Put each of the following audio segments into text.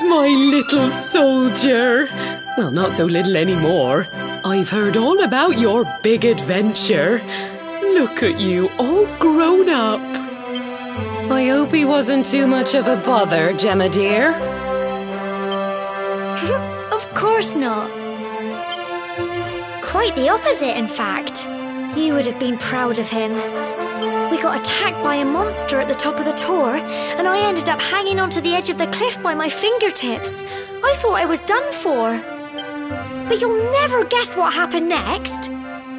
My little soldier. Well, not so little anymore. I've heard all about your big adventure. Look at you, all grown up. I hope he wasn't too much of a bother, Gemma dear. Of course not. Quite the opposite, in fact. You would have been proud of him. We got attacked by a monster at the top of the tor, and I ended up hanging onto the edge of the cliff by my fingertips. I thought I was done for. But you'll never guess what happened next.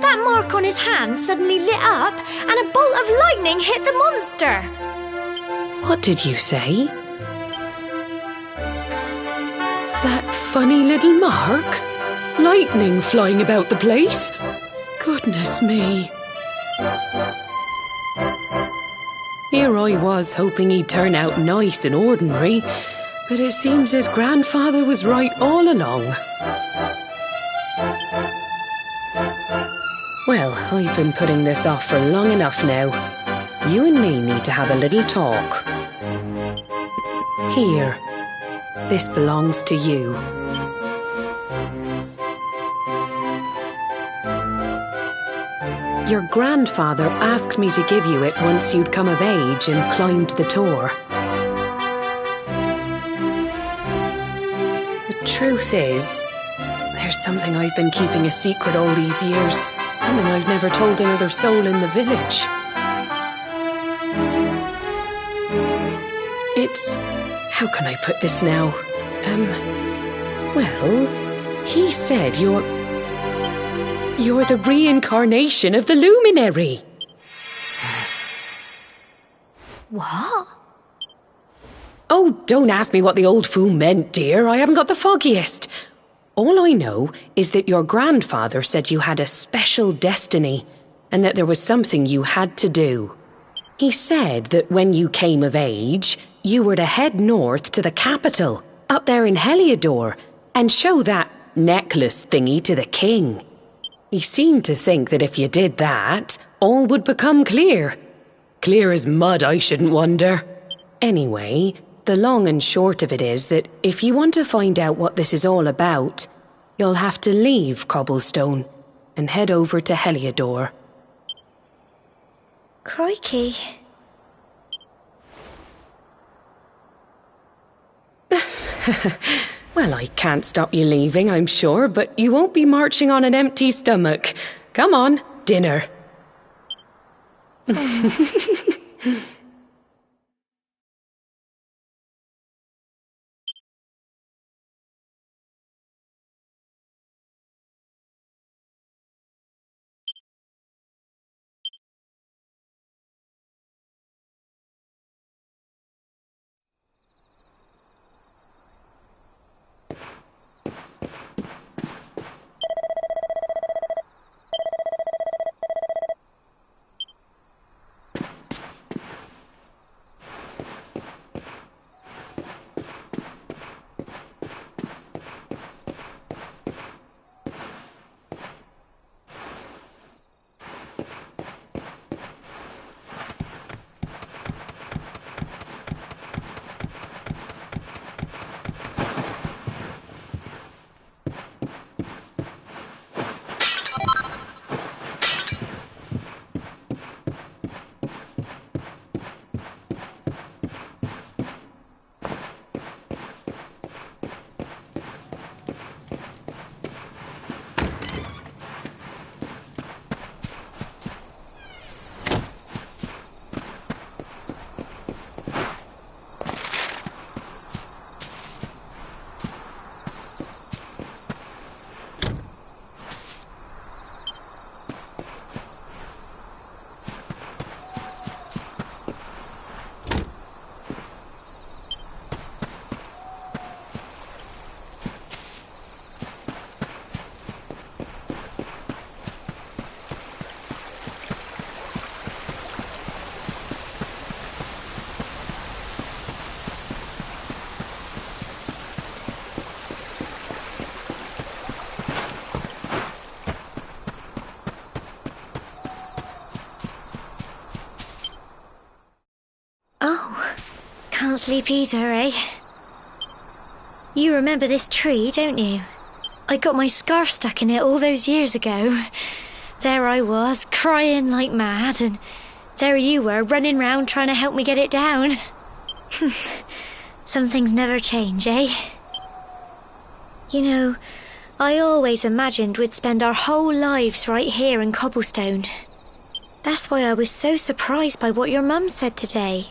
That mark on his hand suddenly lit up, and a bolt of lightning hit the monster. What did you say? That funny little mark? Lightning flying about the place? Goodness me. Here I was hoping he'd turn out nice and ordinary, but it seems his grandfather was right all along. Well, I've been putting this off for long enough now. You and me need to have a little talk. Here, this belongs to you. Your grandfather asked me to give you it once you'd come of age and climbed the tor. The truth is, there's something I've been keeping a secret all these years. Something I've never told another soul in the village. It's... how can I put this now? Well, he said you're the reincarnation of the luminary. What? Oh, don't ask me what the old fool meant, dear. I haven't got the foggiest. All I know is that your grandfather said you had a special destiny and that there was something you had to do. He said that when you came of age, you were to head north to the capital, up there in Heliodor, and show that necklace thingy to the king. He seemed to think that if you did that, all would become clear. Clear as mud, I shouldn't wonder. Anyway, the long and short of it is that if you want to find out what this is all about, you'll have to leave Cobblestone and head over to Heliodor. Crikey. Well, I can't stop you leaving, I'm sure, but you won't be marching on an empty stomach. Come on, dinner. Oh, can't sleep either, eh? You remember this tree, don't you? I got my scarf stuck in it all those years ago. There I was, crying like mad, and there you were, running round trying to help me get it down. Some things never change, eh? You know, I always imagined we'd spend our whole lives right here in Cobblestone. That's why I was so surprised by what your mum said today.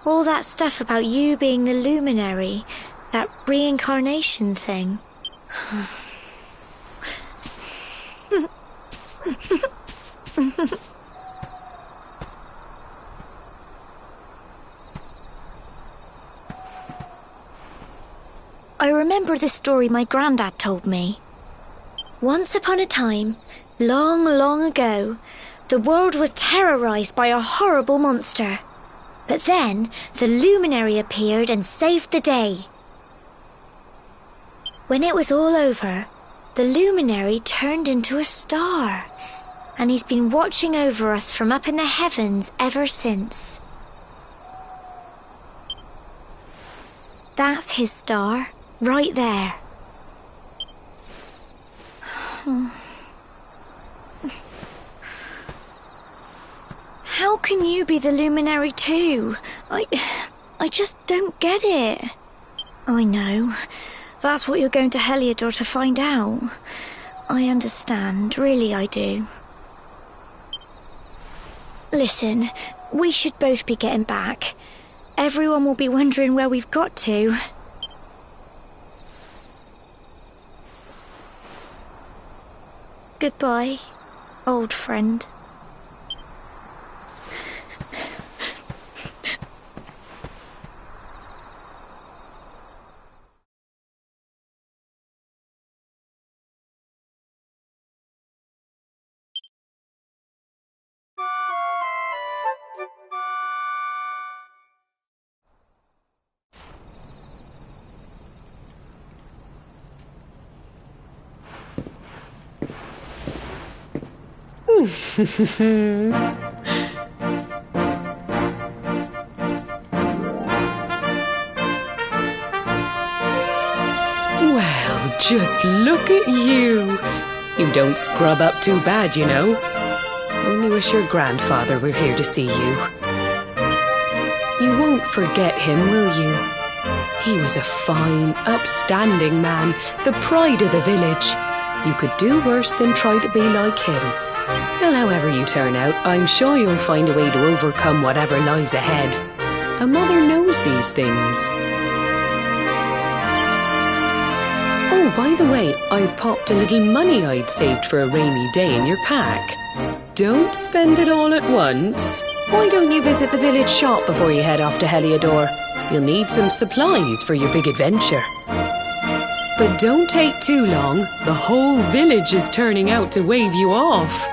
All that stuff about you being the luminary, that reincarnation thing. I remember the story my granddad told me. Once upon a time, long, long ago, the world was terrorized by a horrible monster. But then, the luminary appeared and saved the day. When it was all over, the luminary turned into a star, and he's been watching over us from up in the heavens ever since. That's his star, right there. How can you be the luminary too? I just don't get it. I know. That's what you're going to Heliodor to find out. I understand, really I do. Listen, we should both be getting back. Everyone will be wondering where we've got to. Goodbye, old friend. Well, just look at you. You don't scrub up too bad, you know. Only wish your grandfather were here to see you. You won't forget him, will you? He was a fine, upstanding man, the pride of the village. You could do worse than try to be like him. Well, however you turn out, I'm sure you'll find a way to overcome whatever lies ahead. A mother knows these things. Oh, by the way, I've popped a little money I'd saved for a rainy day in your pack. Don't spend it all at once. Why don't you visit the village shop before you head off to Heliodor? You'll need some supplies for your big adventure. But don't take too long. The whole village is turning out to wave you off.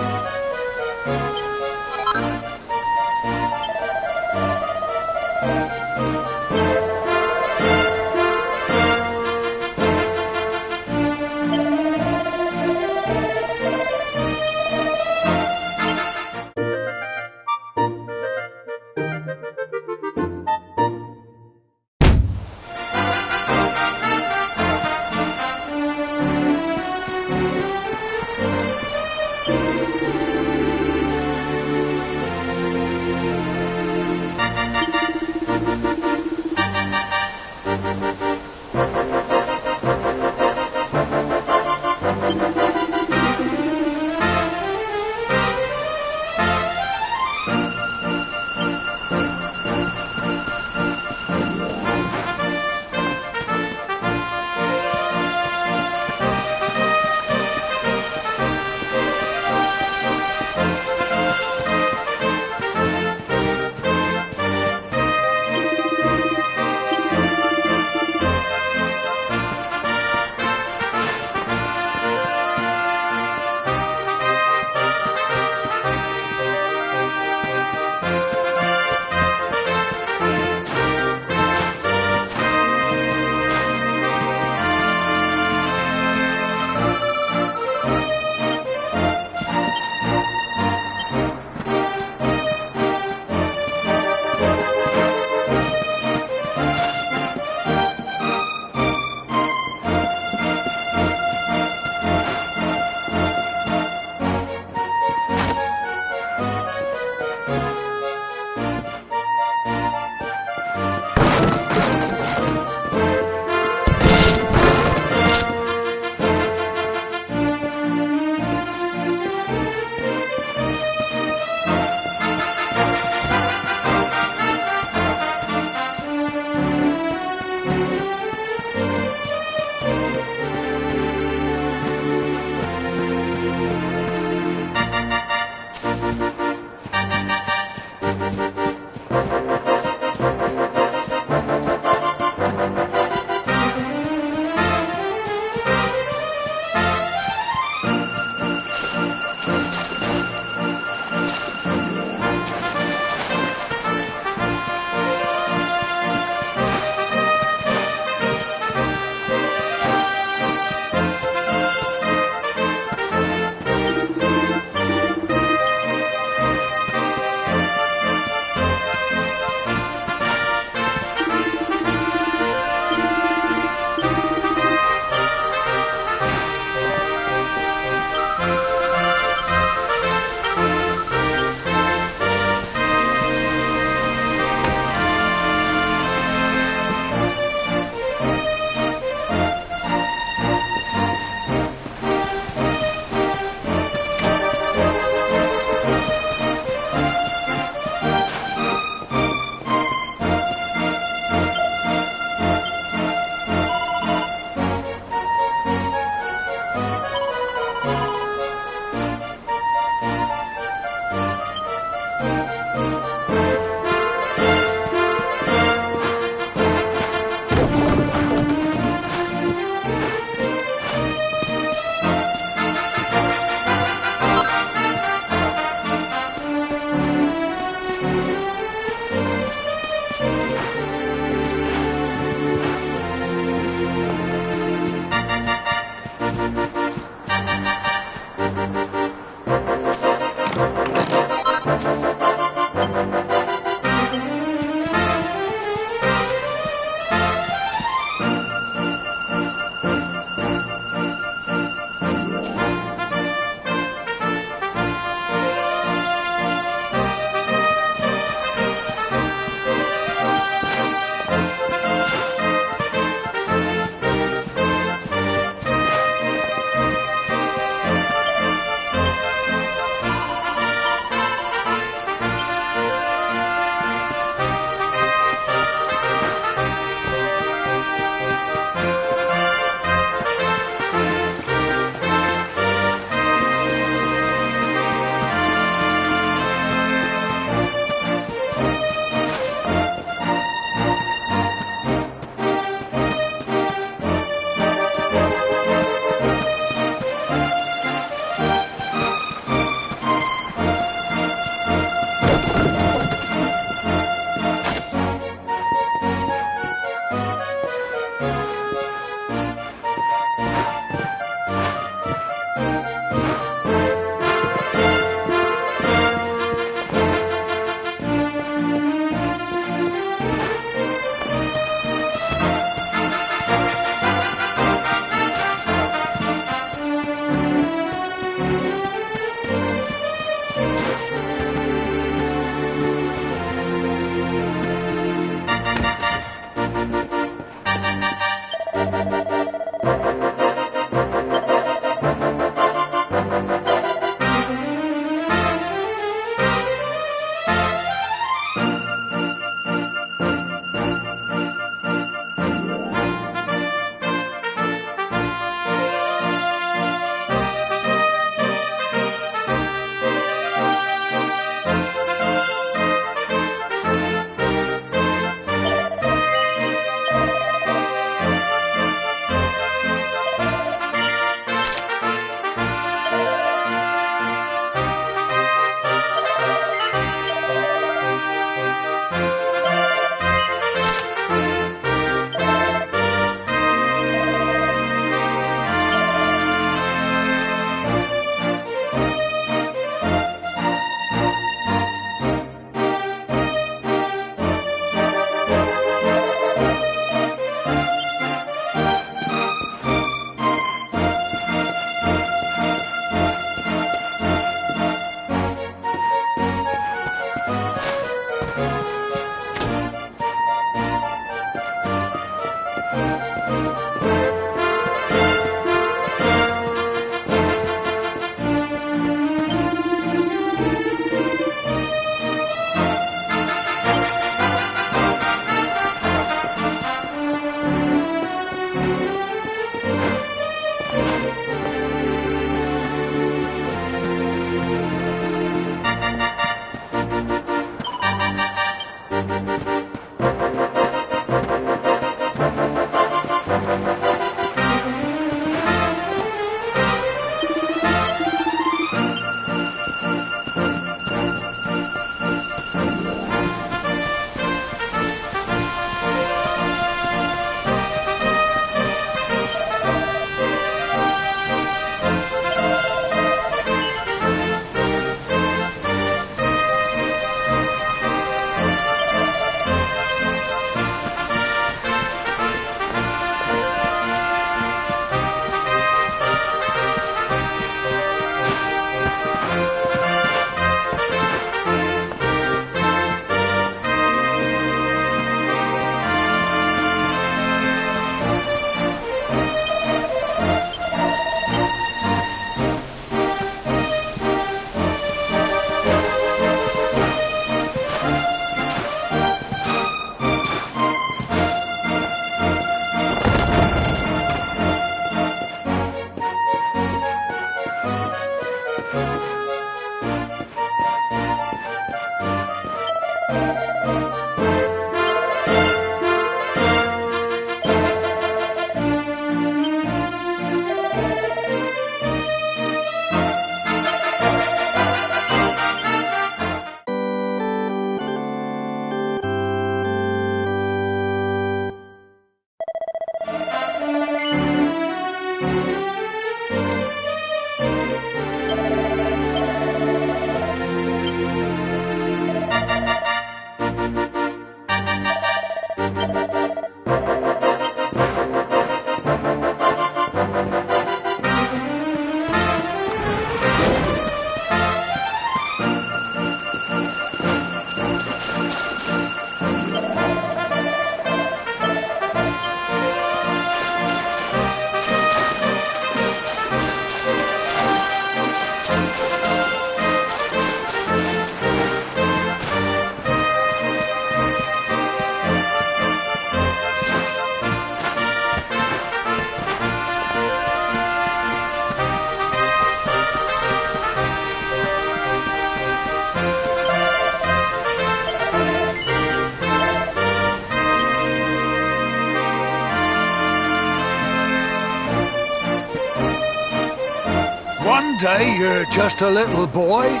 One day you're just a little boy,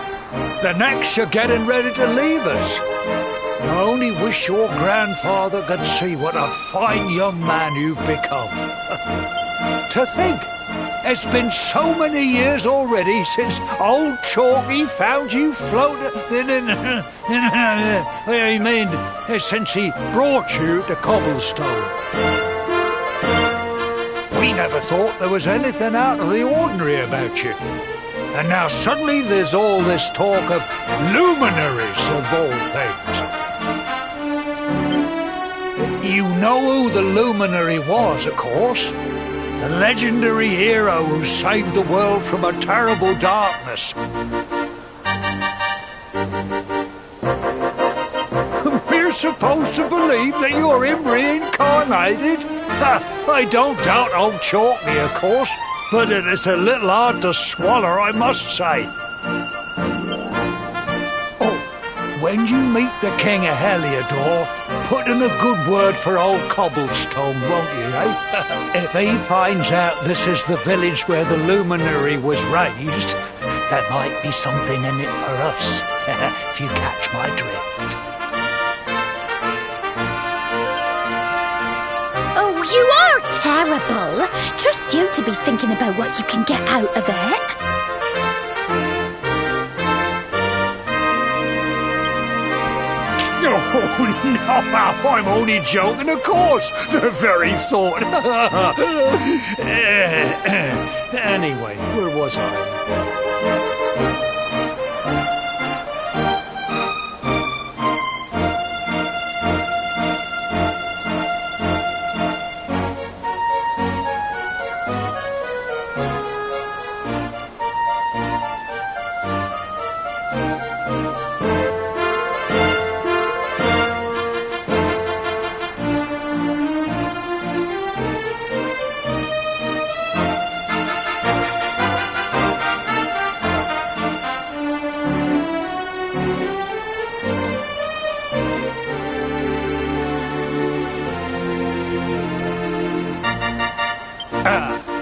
the next you're getting ready to leave us. I only wish your grandfather could see what a fine young man you've become. To think, it's been so many years already since old Chalky found you floating I mean, since he brought you to Cobblestone. We never thought there was anything out of the ordinary about you. And now suddenly there's all this talk of luminaries of all things. You know who the luminary was, of course. A legendary hero who saved the world from a terrible darkness. We're supposed to believe that you're him reincarnated? I don't doubt old Chalky, of course, but it's a little hard to swallow, I must say. Oh, when you meet the King of Heliodor, put in a good word for old Cobblestone, won't you, eh? If he finds out this is the village where the luminary was raised, there might be something in it for us, if you catch my drift. You are terrible. Trust you to be thinking about what you can get out of it. Oh, no, I'm only joking, of course. The very thought. Anyway, where was I?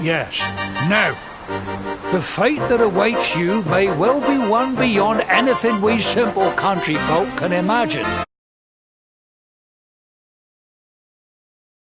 Yes. Now, the fate that awaits you may well be one beyond anything we simple country folk can imagine.